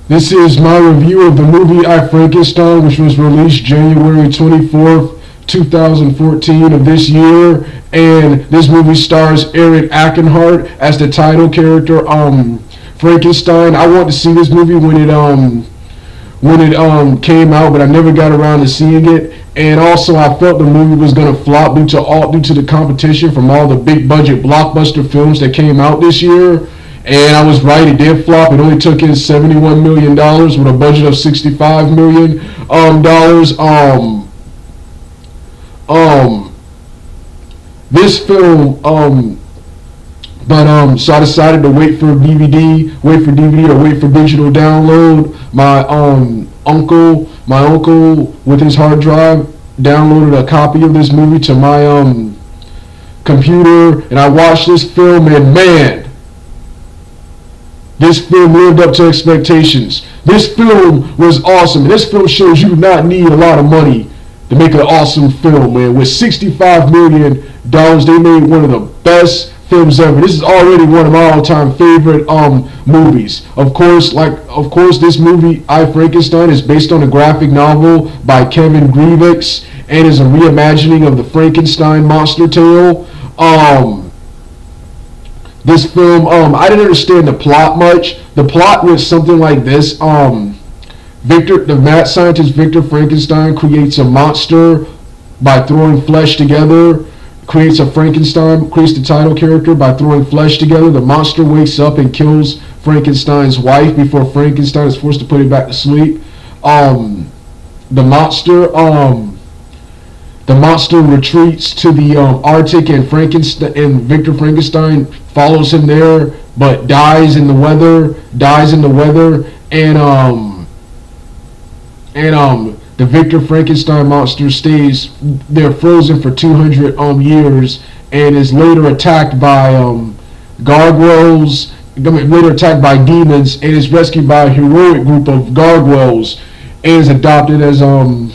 This is my review of the movie I, Frankenstein, which was released January 24th, 2014 of this year. And this movie stars Eric Ackenhart as the title character, Frankenstein. I wanted to see this movie when it came out, but I never got around to seeing it. And also, I felt the movie was gonna flop due to the competition from all the big budget blockbuster films that came out this year. And I was right; it did flop. It only took in $71 million with a budget of $65 million dollars. This film so I decided to wait for DVD or wait for digital download. My uncle with his hard drive downloaded a copy of this movie to my computer, and I watched this film, and man, this film lived up to expectations. This film was awesome. This film shows you do not need a lot of money to make an awesome film, man. With $65 million, they made one of the best films ever. This is already one of my all-time favorite movies. Of course, this movie, I, Frankenstein, is based on a graphic novel by Kevin Grevix and is a reimagining of the Frankenstein monster tale. This film, I didn't understand the plot much. The plot was something like this. The mad scientist Victor Frankenstein creates a monster by throwing flesh together. Creates the title character by throwing flesh together. The monster wakes up and kills Frankenstein's wife before Frankenstein is forced to put it back to sleep. The monster retreats to the Arctic, and Victor Frankenstein follows him there, but dies in the weather, and the Victor Frankenstein monster stays there frozen for 200 years, and is later attacked by demons, and is rescued by a heroic group of gargoyles, and is adopted as one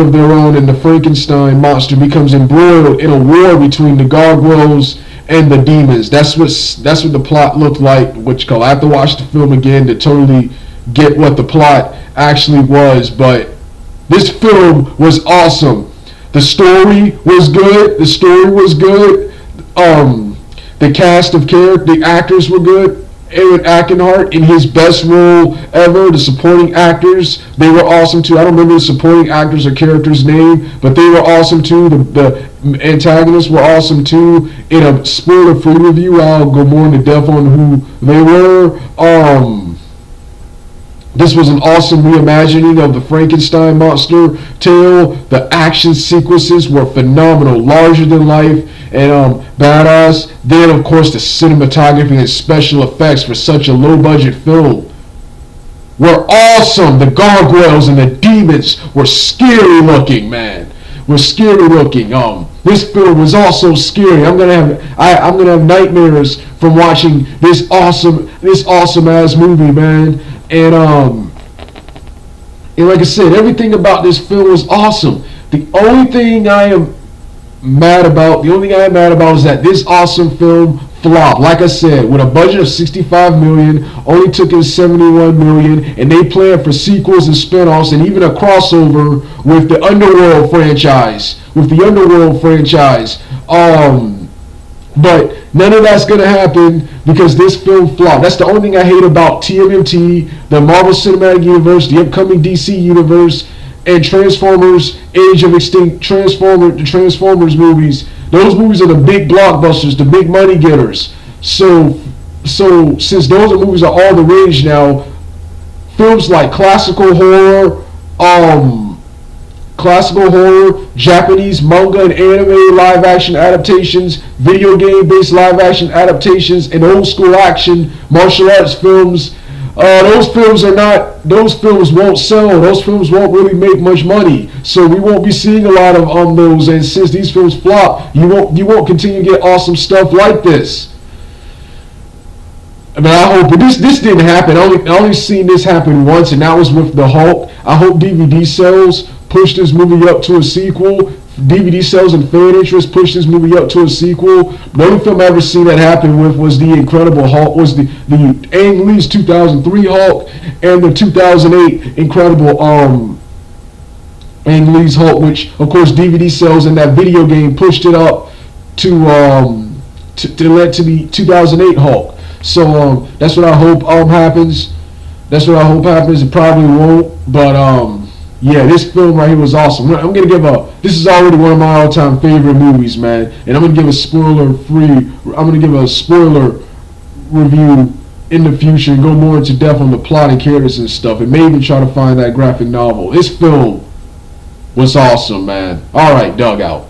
of their own, and the Frankenstein monster becomes embroiled in a war between the gargoyles and the demons. That's what the plot looked like. I have to watch the film again to totally get what the plot actually was, but this film was awesome. The story was good. The cast of the actors were good. Eric Ackenhart in his best role ever. The supporting actors, they were awesome too. I don't remember the supporting actors or character's name, but they were awesome too. The antagonists were awesome too. In a spoiler-free review, I'll go more into depth on who they were. This was an awesome reimagining of the Frankenstein monster tale. The action sequences were phenomenal, larger than life, and badass. Then, of course, the cinematography and special effects for such a low-budget film were awesome. The gargoyles and the demons were scary looking, man. This film was also scary. I'm gonna have nightmares from watching this awesome ass movie, man. And like I said, everything about this film was awesome. The only thing I am mad about is that this awesome film flopped. Like I said, with a budget of $65 million, only took in $71 million, and they planned for sequels and spinoffs and even a crossover with the Underworld franchise. But none of that's going to happen because this film flopped. That's the only thing I hate about TMNT, the Marvel Cinematic Universe, the upcoming DC Universe, and Transformers, Age of Extinct, the Transformers movies. Those movies are the big blockbusters, the big money getters. So since those movies are all the rage now, films like classical horror, Japanese manga and anime live-action adaptations, video game-based live-action adaptations, and old-school action martial arts films. Those films won't sell. Those films won't really make much money. So we won't be seeing a lot of those. And since these films flop, you won't continue to get awesome stuff like this. I mean, I hope this didn't happen. I only seen this happen once, and that was with the Hulk. I hope DVD sales push this movie up to a sequel DVD sales and fan interest pushed this movie up to a sequel. The only film I ever seen that happen with was the Incredible Hulk, was the Ang Lee's 2003 Hulk and the 2008 Incredible Ang Lee's Hulk, which of course DVD sales and that video game pushed it up to the 2008 Hulk. So that's what I hope happens. That's what I hope happens. It probably won't, but yeah, this film right here was awesome. I'm gonna give this is already one of my all-time favorite movies, man, and I'm gonna give a spoiler review in the future and go more into depth on the plot and characters and stuff, and maybe try to find that graphic novel. This film was awesome, man. All right, Doug out.